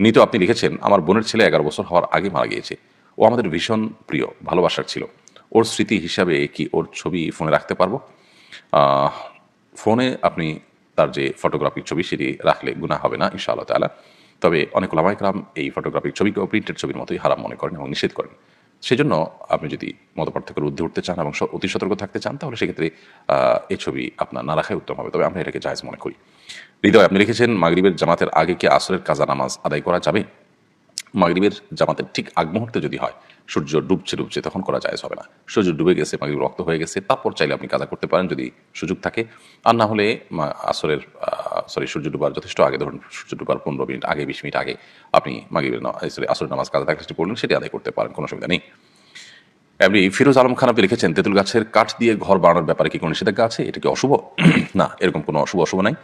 নিতো আপনি লিখেছেন, আমার বোনের ছেলে ১১ বছর হওয়ার আগে মারা গিয়েছে। ও আমাদের ভীষণ প্রিয়, ভালোবাসার ছিল। ওর স্মৃতি হিসাবে কি ওর ছবি ফোনে রাখতে পারবো? আহ ফোনে আপনি তার যে ফটোগ্রাফিক ছবি সেটি রাখলে গুনাহ হবে না ইনশাআল্লাহ তাআলা। তবে অনেক ওলামায়ে কেরাম এই ফটোগ্রাফিক ছবিকেও প্রিন্টেড ছবির মতোই হারাম মনে করেন এবং নিষেধ করেন। সেজন্য আপনি যদি মতপার্থক্যের ঊর্ধ্বে উঠতে চান এবং অতি সতর্ক থাকতে চান তাহলে সেক্ষেত্রে এই ছবি আপনার না রাখাই উত্তম হবে। তবে আমরা এটাকে জায়েজ মনে করি। হৃদয় আপনি লিখেছেন, মাগরিবের জামাতের আগে কি আসরের কাজা নামাজ আদায় করা যাবে? মাগরিবের জামাতের ঠিক আগ মুহূর্তে যদি হয়, সূর্য ডুবছে তখন করা জায়েজ হবে না। সূর্য ডুবে গেছে, মাগরিব রক্ত হয়ে গেছে, তারপর চাইলে আপনি কাজা করতে পারেন যদি সুযোগ থাকে। আর না হলে আসরের সূর্য ডুবার যথেষ্ট আগে, ধরুন সূর্য ডুবার ১৫ মিনিট আগে, ২০ মিনিট আগে আপনি মাগরিবের আসরের নামাজ কাজা থাকলে পড়লেন, সেটি আদায় করতে পারেন, কোনো অসুবিধা নেই। এমনি ফিরোজ আলম খান আপনি লিখেছেন, তেঁতুল গাছের কাঠ দিয়ে ঘর বানানোর ব্যাপারে কি কোনো নিষেধাজ্ঞা আছে? এটা কি অশুভ? না, এরকম কোনো অশুভ নাই।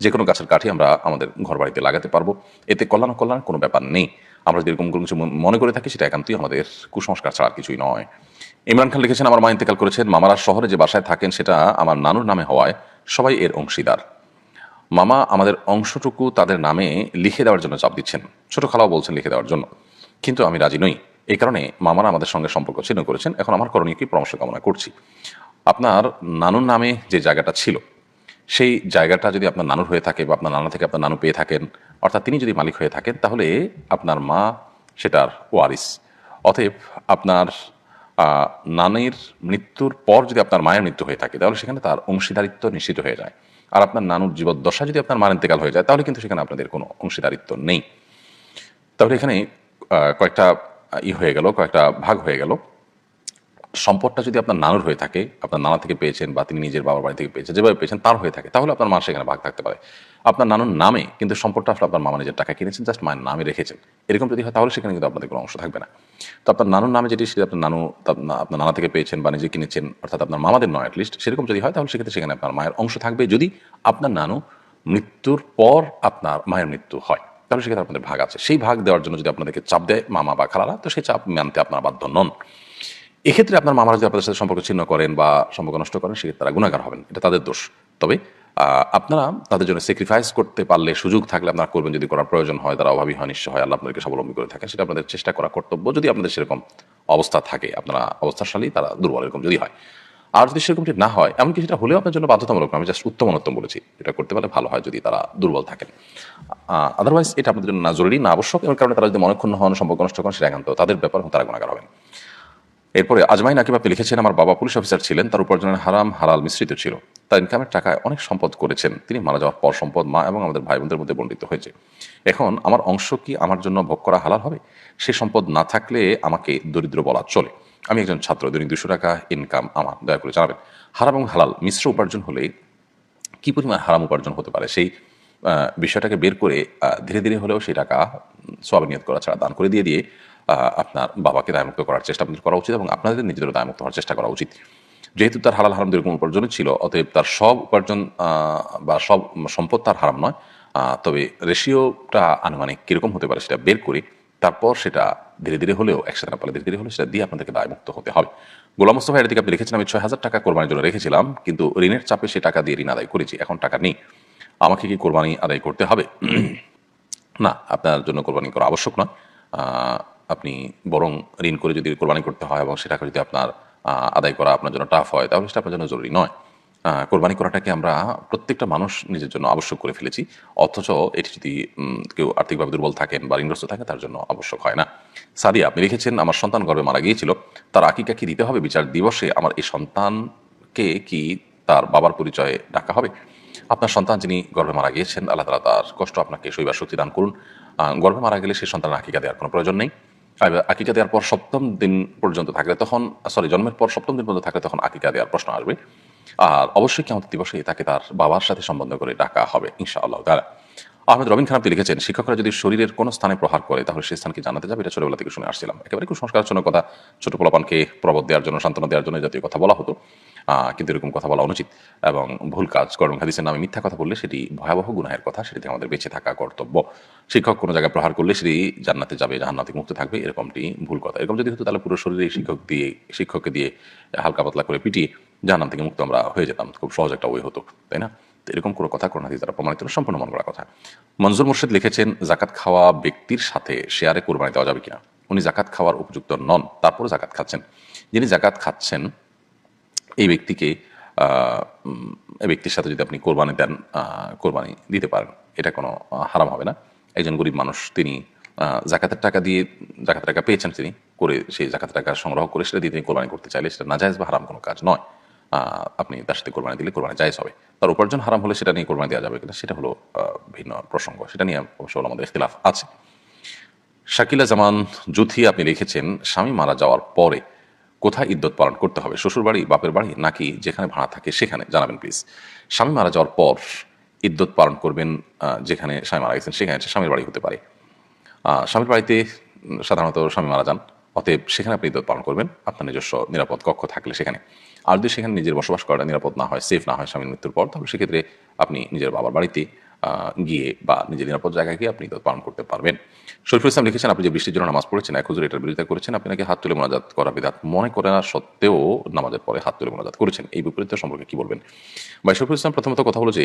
যে কোনো গাছের কাঠই আমরা আমাদের ঘর বাড়িতে লাগাতে পারবো, এতে কল্যাণ অকল্যাণ কোনো ব্যাপার নেই। আমরা যদি এরকম কোনো কিছু মনে করে থাকি সেটা একান্তই আমাদের কুসংস্কার ছাড়া আর কিছুই নয়। ইমরান খান লিখেছেন, আমার মা ইন্তেকাল করেছেন, মামারা শহরে যে বাসায় থাকেন সেটা আমার নানুর নামে হওয়ায় সবাই এর অংশীদার। মামা আমাদের অংশটুকু তাদের নামে লিখে দেওয়ার জন্য চাপ দিচ্ছেন, ছোট খালাও বলছেন লিখে দেওয়ার জন্য, কিন্তু আমি রাজি নই। এই কারণে মামারা আমাদের সঙ্গে সম্পর্ক ছিন্ন করেছেন। এখন আমার করণীয় কি, পরামর্শ কামনা করছি। আপনার নানুর নামে যে জায়গাটা ছিল সেই জায়গাটা যদি আপনার নানুর হয়ে থাকে বা আপনার নানা থেকে আপনার নানু পেয়ে থাকেন, অর্থাৎ তিনি যদি মালিক হয়ে থাকেন, তাহলে আপনার মা সেটার ওয়ারিস। অতএব আপনার নানির মৃত্যুর পর যদি আপনার মায়ের মৃত্যু হয়ে থাকে তাহলে সেখানে তার অংশীদারিত্ব নিশ্চিত হয়ে যায়। আর আপনার নানুর জীবদ্দশা যদি আপনার মার ইন্তেকাল হয়ে যায় তাহলে কিন্তু সেখানে আপনাদের কোনো অংশীদারিত্ব নেই। তাহলে এখানে কয়েকটা হয়ে গেল, কয়েকটা ভাগ হয়ে গেল। সম্পদটা যদি আপনার নানুর হয়ে থাকে, আপনার নানা থেকে পেয়েছেন বা তিনি নিজের বাবার বাড়ি থেকে পেয়েছেন, যেভাবে পেয়েছেন তার হয়ে থাকে, তাহলে আপনার মার সেখানে ভাগ থাকতে পারে। আপনার নানুর নামে কিন্তু সম্পদটা আসলে আপনার মামা নিজের টাকা কিনেছেন, জাস্ট মায়ের নামে রেখেছেন, এরকম যদি হয় তাহলে সেখানে কিন্তু আপনাদের কোনো অংশ থাকবে না। তো আপনার নানুর নামে যেটি সেটা আপনার নানু আপনার নানা থেকে পেয়েছেন বা নিজে কিনেছেন, অর্থাৎ আপনার মামাদের নয় অ্যাটলিস্ট, সেরকম যদি হয় তাহলে সেক্ষেত্রে সেখানে আপনার মায়ের অংশ থাকবে। যদি আপনার নানু মৃত্যুর পর আপনার মায়ের মৃত্যু হয় তাহলে সেক্ষেত্রে আপনাদের ভাগ আছে। সেই ভাগ দেওয়ার জন্য যদি আপনাদেরকে চাপ দেয় মামা বা খালারা, তো সেই চাপ মানতে আপনারা বাধ্য নন। এক্ষেত্রে আপনার মামারা যদি আপনাদের সাথে সম্পর্ক ছিন্ন করেন বা সম্পর্ক নষ্ট করেন, সেক্ষেত্রে তারা গুণাগার হবেন, এটা তাদের দোষ। তবে আপনারা তাদের জন্য স্যাক্রিফাইস করতে পারলে, সুযোগ থাকলে আপনারা করবেন। যদি করার প্রয়োজন হয়, তারা অভাবী হয়, নিশ্চয় হয়, আল্লাহ আপনাদেরকে স্বাবলম্বী করে থাকেন, সেটা আপনাদের চেষ্টা করা কর্তব্য। যদি আপনাদের সেরকম অবস্থা থাকে, আপনারা অবস্থাশালী, তারা দুর্বল, এরকম যদি হয়। আর যদি সেরকমটি না হয়, এমনকি সেটা হলেও আপনার জন্য বাধ্যতামূলক না, আমি জাস্ট উত্তম অনুত্তম বলেছি, এটা করতে পারলে ভালো হয় যদি তারা দুর্বল থাকেন। আদারওয়াইজ এটা আপনাদের জন্য না জরুরি, না আবশ্যক। এর কারণে তারা যদি মনক্ষুণ্ণ হন, সম্পর্ক নষ্ট করেন, সেটা একান্ত তাদের ব্যাপার, তারা গুণাগার হবেন। এরপরে আজমাইন আকিব আপনি লিখেছেন, আমার বাবা পুলিশ অফিসার ছিলেন, তার উপার্জনের হারাম হালাল মিশ্রিত ছিল। তার ইনকামের টাকায় অনেক সম্পদ করেছেন। তিনি মারা যাওয়ার পর সম্পদ মা এবং আমাদের ভাই বোনদের মধ্যে বণ্টিত হয়েছে। এখন আমার অংশ কি আমার জন্য ভোগ করা হালাল হবে? সে সম্পদ না থাকলে আমাকে দরিদ্র বলা চলে। আমি একজন ছাত্র, দৈনিক 200 টাকা ইনকাম আমার, দয়া করে জানাবেন। হারাম এবং হালাল মিশ্র উপার্জন হলে কি পরিমাণ হারাম উপার্জন হতে পারে সেই বিষয়টাকে বের করে ধীরে ধীরে হলেও সেই টাকা সওয়াবে নিয়ত করা ছাড়া দান করে দিয়ে আপনার বাবাকে দায়মুক্ত করার চেষ্টা আপনাদের করা উচিত এবং আপনাদের নিজেদেরও দায়মুক্ত হওয়ার চেষ্টা করা উচিত। যেহেতু তার হালাল হারাম দুরকম উপার্জনই ছিল, অতএব তার সব উপার্জন বা সব সম্পদ তার হারাম নয়। তবে রেশিওটা আনুমানিক কীরকম হতে পারে সেটা বের করে তারপর সেটা ধীরে ধীরে হলেও, একসাথে না পারলে ধীরে ধীরে হলেও সেটা দিয়ে আপনাদেরকে দায়মুক্ত হতে হবে। গোলাম মোস্তফা এর দিকে আপনি লিখেছেন, আমি ৬,০০০ টাকা কোরবানির জন্য রেখেছিলাম, কিন্তু ঋণের চাপে সে টাকা দিয়ে ঋণ আদায় করেছি, এখন টাকা নেই। আমাকে কি কোরবানি আদায় করতে হবে? না, আপনার জন্য কোরবানি করা আবশ্যক নয়। আপনি বরং ঋণ করে যদি কোরবানি করতে হয় এবং সে টাকা যদি আপনার আদায় করা আপনার জন্য টাফ হয়, তাহলে সেটা আপনার জন্য জরুরি নয়। কোরবানি করাটাকে আমরা প্রত্যেকটা মানুষ নিজের জন্য আবশ্যক করে ফেলেছি। অথচ এটি যদি কেউ আর্থিকভাবে দুর্বল থাকেন বা ঋণগ্রস্ত থাকেন, তার জন্য আবশ্যক হয় না। সাদিয়া আপনি লিখেছেন, আমার সন্তান গর্ভে মারা গিয়েছিল, তার আকিকা কি দিতে হবে? বিচার দিবসে আমার এই সন্তানকে কি তার বাবার পরিচয়ে ডাকা হবে? আপনার সন্তান যিনি গর্ভে মারা গিয়েছেন, আল্লাহ তাআলা তার কষ্ট আপনাকে সইবার শক্তি দান করুন। গর্ভে মারা গেলে সেই সন্তানের আকিকা দেওয়ার কোনো প্রয়োজন নেই। আকিকা দেওয়ার পর ৭ম দিন পর্যন্ত থাকলে তখন, জন্মের পর ৭ম দিন পর্যন্ত থাকলে তখন আকিকা দেওয়ার প্রশ্ন আসবে। আর অবশ্যই কিয়ামত দিবসে তাকে তার বাবার সাথে সম্বন্ধ করে ডাকা হবে ইনশাআল্লাহ তাআলা। আহমেদ রবিন খান আপনি লিখেছেন, শিক্ষকরা যদি শরীরের কোনো স্থানে প্রহার করে তাহলে সেই স্থানকে জানাতে যাবে? এটা ছোটবেলা থেকে শুনে আসছিলাম। একেবারে কুসংস্কারজনক কথা। ছোট পোলাপানকে প্রবোধ দেওয়ার জন্য, সান্ত্বনা দেওয়ার জন্য এই জাতীয় কথা বলা হতো। কিন্তু এরকম কথা বলা অনুচিত এবং ভুল কাজ। করণ হাদিসের নামে মিথ্যা কথা বললে সেটি ভয়াবহ গুনাহের কথা, সেটি থেকে আমাদের বেঁচে থাকা কর্তব্য। শিক্ষক কোনো জায়গায় প্রহার করলে সেটি জান্নাতে যাবে, জাহান্নাম থেকে মুক্ত থাকবে, এরকমটি ভুল কথা। এরকম যদি হতো তাহলে পুরো শরীরে শিক্ষককে দিয়ে হালকা পাতলা করে পিটিয়ে জাহান্নাম থেকে মুক্ত আমরা হয়ে যেতাম। খুব সহজ একটা ওয়ে হতো, তাই না? তো এরকম কোনো কথা কোন হাদিস দ্বারা প্রমাণিত নয়, সম্পূর্ণ মন গড়া কথা। মনজুর মুর্শিদ লিখেছেন, জাকাত খাওয়া ব্যক্তির সাথে শেয়ারে কোরবানি দেওয়া যাবে কিনা। উনি জাকাত খাওয়ার উপযুক্ত নন, তারপরে জাকাত খাচ্ছেন। যিনি জাকাত খাচ্ছেন এই ব্যক্তিকে এই ব্যক্তির সাথে যদি আপনি কোরবানি দেন, কোরবানি দিতে পারেন, এটা কোনো হারাম হবে না। একজন গরিব মানুষ, তিনি জাকাতের টাকা দিয়ে, জাকাতের টাকা পেয়েছেন তিনি, করে সেই জাকাতের টাকা সংগ্রহ করে সেটা দিয়ে তিনি কোরবানি করতে চাইলে সেটা নাজায়েজ বা হারাম কোনো কাজ নয়। আপনি তার সাথে কোরবানি দিলে কোরবানি জায়েজ হবে। তার উপার্জন হারাম হলে সেটা নিয়ে কোরবানি দেওয়া যাবে কিনা সেটা হলো ভিন্ন প্রসঙ্গ, সেটা নিয়ে অবশ্য আমাদের ইখতিলাফ আছে। শাকিলা জামান জুথি আপনি লিখেছেন, স্বামী মারা যাওয়ার পরে কোথায় ইদ্যত পালন করতে হবে, শ্বশুর বাড়ি, বাপের বাড়ি, নাকি যেখানে ভাড়া থাকে সেখানে, জানাবেন প্লিজ। স্বামী মারা যাওয়ার পর ইদ্যত পালন করবেন যেখানে স্বামী মারা গেছেন সেখানে, স্বামীর বাড়ি হতে পারে। স্বামীর বাড়িতে সাধারণত স্বামী মারা যান, অতএব সেখানে আপনি ইদ্যত পালন করবেন আপনার নিজস্ব নিরাপদ কক্ষ থাকলে সেখানে। আর যদি সেখানে নিজের বসবাস করাটা নিরাপদ না হয়, সেফ না হয় স্বামীর মৃত্যুর পর, তাহলে সেক্ষেত্রে আপনি নিজের বাবার বাড়িতে গিয়ে বা নিজের নিরাপদ জায়গায় গিয়ে আপনি ইদ্যত পালন করতে পারবেন। শরীফুল ইসলাম লিখেছেন, আপনি যে বৃষ্টির জন্য নামাজ পড়েছেন, এক হুজুর এটার বিরোধিতা করেছেন, আপনি নাকি হাত তুলে মোনাজাত করা বিদআত মনে করে না সত্ত্বেও নামাজের পরে হাত তুলে মোনাজাত করেছেন, এই বিপরীত সম্পর্কে কি বলবেন? ভাই শরীফুল ইসলাম, প্রথমত কথা হলো যে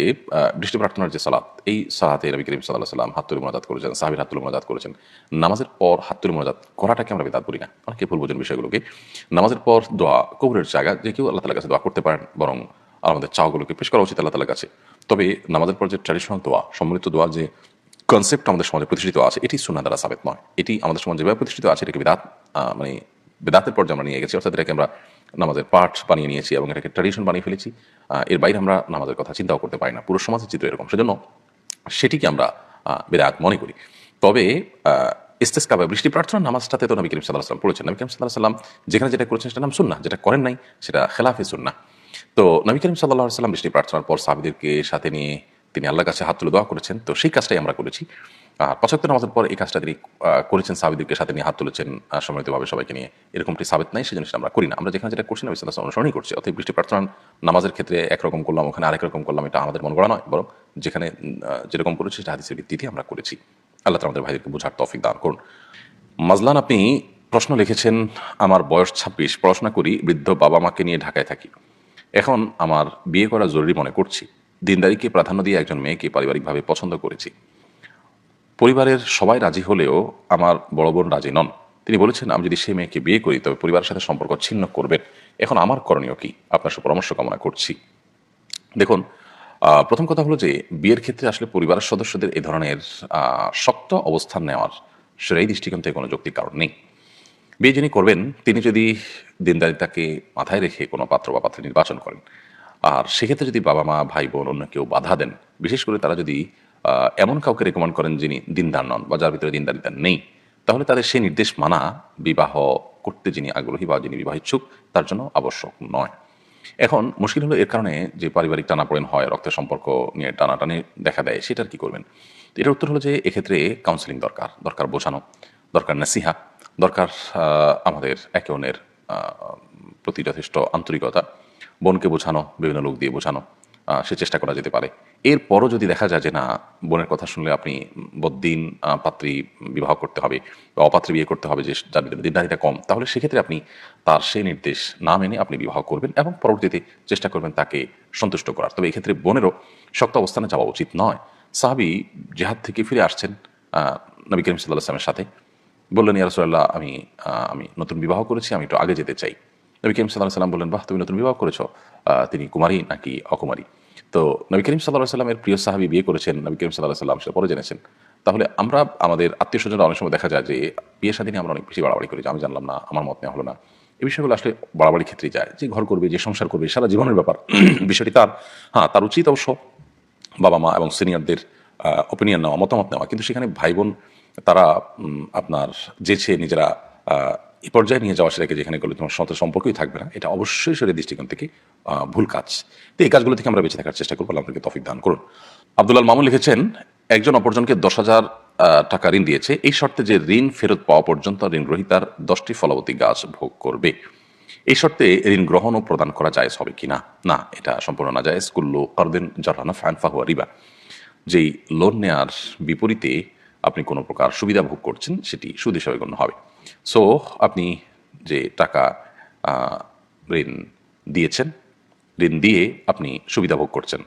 বৃষ্টি প্রার্থনার যে সালাত, এই সালাতে নবী করিম সাল্লাল্লাহু আলাইহি ওয়াসাল্লাম হাত তুলে মোনাজাত করেছেন, সাহাবীর হাত তুলে মোনাজাত করেছেন। নামাজের পর হাত তুলে মোনাজাত করাটাকে আমরা বিদআত বলি না, অনেকে ভুল বোঝেন বিষয়গুলোকে। নামাজের পর দোয়া কবুলের জায়গা, যে কেউ আল্লাহ তাআলার কাছে দোয়া করতে পারেন, বরং আমাদের চাওয়াগুলোকে পেশ করা উচিত আল্লাহ তাআলার কাছে। তবে নামাজের পর যে ট্র্যাডিশনাল দোয়া, সম্মিলিত দোয়া যে কনসেপ্ট আমাদের সমাজে প্রতিষ্ঠিত আছে, এটি সুন্নাহ দ্বারা সাবেত নয়। এটি আমাদের সমাজে যেভাবে প্রতিষ্ঠিত আছে এটাকে বিদআত, মানে বেদাতের পর্যায়ে আমরা নিয়ে গেছি, অর্থাৎ এটাকে আমরা নামাজের পাঠ বানিয়ে নিয়েছি এবং এটাকে ট্র্যাডিশন বানিয়ে ফেলেছি। এর বাইরে আমরা নামাজের কথা চিন্তাও করতে পারি না, পুরো সমাজের চিত্র এরকম, সেজন্য সেটিকে আমরা বেদাত মনে করি। তবে ইস্তেসকা বা বৃষ্টি প্রার্থনা নামাজটাতে তো নবী করিম সাল্লাল্লাহু আলাইহি ওয়াসাল্লাম পড়েছেন। নবী করিম সাল্লাল্লাহু আলাইহি ওয়াসাল্লাম যেখানে যেটা করেছেন সেটা নাম সুন্নাহ, যেটা করেন নাই সেটা খেলাফে সুন্নাহ। তো নবী করিম সাল্লাল্লাহু আলাইহি ওয়াসাল্লাম বৃষ্টি প্রার্থনার পর সাহাবীদেরকে সাথে নিয়ে তিনি আল্লাহর কাছে হাত তুলে দোয়া করেছেন, তো সেই কাজটাই আমরা করেছি। আর পাঁচ ওয়াক্ত নামাজের পর এই কাজটা তিনি করেছেন, সাহাবীদেরকে সাথে নিয়ে হাত তুলেছেন সম্মিলিতভাবে সবাইকে নিয়ে, এরকমটি সাবিত নাই, সেজন্য সেটা আমরা করি না। আমরা যেখানে যেটা করছি নবী সাল্লাল্লাহু আলাইহি ওয়াসাল্লাম অনুসরণই করছি। অতএব বৃষ্টি প্রার্থনা নামাজের ক্ষেত্রে একরকম করলাম, ওখানে আরেক রকম করলাম, এটা আমাদের মন গড়া নয়, বরং যেখানে যেরকম করেছি সেটা হাদিসের ভিত্তিতে আমরা করেছি। আল্লাহ তাআলা আমাদের ভাইদেরকে বোঝার তৌফিক দান করুন। মাজলান আপনি প্রশ্ন লিখেছেন, আমার বয়স 26, পড়াশোনা করি, বৃদ্ধ বাবা মাকে নিয়ে ঢাকায় থাকি। এখন আমার বিয়ে করা জরুরি মনে করছি। দিনদারিকে প্রাধান্য দিয়ে একজন মেয়েকে পারিবারিকভাবে পছন্দ করেছি। পরিবারের সবাই রাজি হলেও আমার বড় বোন রাজি নন। তিনি বলেছেন, আমি যদি সেই মেয়েকে বিয়ে করি তবে পরিবারের সাথে সম্পর্ক ছিন্ন করবেন। এখন আমার করণীয় কি? আপনার সুপরামর্শ কামনা করছি। দেখুন, প্রথম কথা হলো যে বিয়ের ক্ষেত্রে আসলে পরিবারের সদস্যদের এ ধরনের শক্ত অবস্থান নেওয়ার সেই দৃষ্টিকোণ থেকে কোনো যৌক্তিক কারণ নেই। বিয়ে যিনি করবেন তিনি যদি দিনদারিতাকে মাথায় রেখে কোনো পাত্র বা পাত্রী নির্বাচন করেন, আর সেক্ষেত্রে যদি বাবা মা ভাই বোন অন্য কেউ বাধা দেন, বিশেষ করে তারা যদি এমন কাউকে রেকমেন্ড করেন যিনি দিনদার নন বা যার ভিতরে দিনদারিতা নেই, তাহলে তাদের সেই নির্দেশ মানা বিবাহ করতে যিনি আগ্রহী বা যিনি বিবাহ ইচ্ছুক তার জন্য আবশ্যক নয়। এখন মুশকিল হলো এর কারণে যে পারিবারিক টানাপোড়েন হয়, রক্তের সম্পর্ক নিয়ে টানাটানি দেখা দেয়, সেটার কি করবেন? এটার উত্তর হলো যে এক্ষেত্রে কাউন্সেলিং দরকার, দরকার বোঝানো, দরকার নাসিহা, দরকার আমাদের একে অন্যের প্রতি যথেষ্ট আন্তরিকতা, বোনকে বোঝানো, বিভিন্ন লোক দিয়ে বোঝানো, সে চেষ্টা করা যেতে পারে। এরপরও যদি দেখা যায় যে না, বোনের কথা শুনলে আপনি বদ্দিন পাত্রী বিবাহ করতে হবে বা অপাত্রী বিয়ে করতে হবে যে যার ভিতরে দিনদারিতা কম, তাহলে সেক্ষেত্রে আপনি তার সেই নির্দেশ না মেনে আপনি বিবাহ করবেন এবং পরবর্তীতে চেষ্টা করবেন তাকে সন্তুষ্ট করার। তবে এক্ষেত্রে বোনেরও শক্ত অবস্থানে যাওয়া উচিত নয়। সাহাবী জিহাদ থেকে ফিরে আসছেন নবী করিম সাল্লাল্লাহু আলাইহি ওয়াসাল্লামের সাথে, বললেন, ইয়া রাসূলুল্লাহ, আমি নতুন বিবাহ করেছি, আমি একটু আগে যেতে চাই। নবী করিম সাল্লাল্লাহু আলাইহি ওয়াসাল্লাম বললেন, বাহ, তুমি নতুন বিবাহ করেছো, তিনি কুমারী নাকি অকুমারী? তো নবী করিম সাল্লাল্লাহু আলাইহি ওয়াসাল্লামের প্রিয় সাহাবী বিয়ে করেছেন, নবী করিম সাল্লাল্লাহু আলাইহি ওয়াসাল্লাম সেটা পরে জেনেছেন। তাহলে আমরা আমাদের আত্মীয় স্বজনরা অনেক সময় দেখা যায় যে বিয়ে শাদী নিয়ে আমরা অনেক বেশি বাড়াবাড়ি করি, যে আমি জানলাম না, আমার মত নেওয়া হলো না। এই বিষয়গুলো আসলে বাড়াবাড়ির ক্ষেত্রেই যায়। যে ঘর করবে, যে সংসার করবে, সারা জীবনের ব্যাপার, বিষয়টি তার। হ্যাঁ, তার উচিত অবশ্য বাবা মা এবং সিনিয়রদের ওপিনিয়ন নেওয়া, মতামত নেওয়া, কিন্তু সেখানে ভাই বোন তারা আপনার যেছে নিজেরা এই পর্যায়ে নিয়ে যাওয়া, সেটাকে যেখানে করলে তোমার সাথে সম্পর্কই থাকবে না, এটা অবশ্যই শরীরের দৃষ্টিকোণ থেকে ভুল কাজ। তো এই কাজগুলো থেকে আমরা বেঁচে থাকার চেষ্টা করবো। আপনাকে তৌফিক দান করুন। আব্দুল মামুন লিখেছেন, একজন অপরজনকে 10,000 টাকা ঋণ দিয়েছে, এই শর্তে যে ঋণ ফেরত পাওয়া পর্যন্ত ঋণ গ্রহীতার 10টি ফলবতী গাছ ভোগ করবে। এই শর্তে ঋণ গ্রহণ ও প্রদান করা জায়েজ হবে কিনা? না, এটা সম্পূর্ণ না জায়েজ। কুল্লু কারদিন জাররা নাফআন ফাহুয়া রিবা। যেই লোন নেয়ার বিপরীতে আপনি কোনো প্রকার সুবিধা ভোগ করছেন সেটি সুদ হিসাবে গণ্য হবে। সো আপনি যে টাকা ঋণ দিয়েছেন, ঋণ দিয়ে আপনি সুবিধা ভোগ করছেন,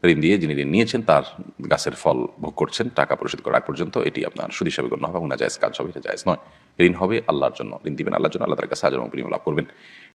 ঋণ দিয়ে যিনি ঋণ নিয়েছেন তার গাছের ফল ভোগ করছেন টাকা পরিশোধ করার আগ পর্যন্ত, এটি আপনার সুদ হিসাবে গণ্য হবে এবং নাজায়েজ কাজ হবে, এটা জায়েজ নয়। ঋণ হবে আল্লাহর জন্য, ঋণ দিবেন আল্লাহর জন্য, আল্লাহ তার কাছে আজর এবং প্রেম লাভ করবেন।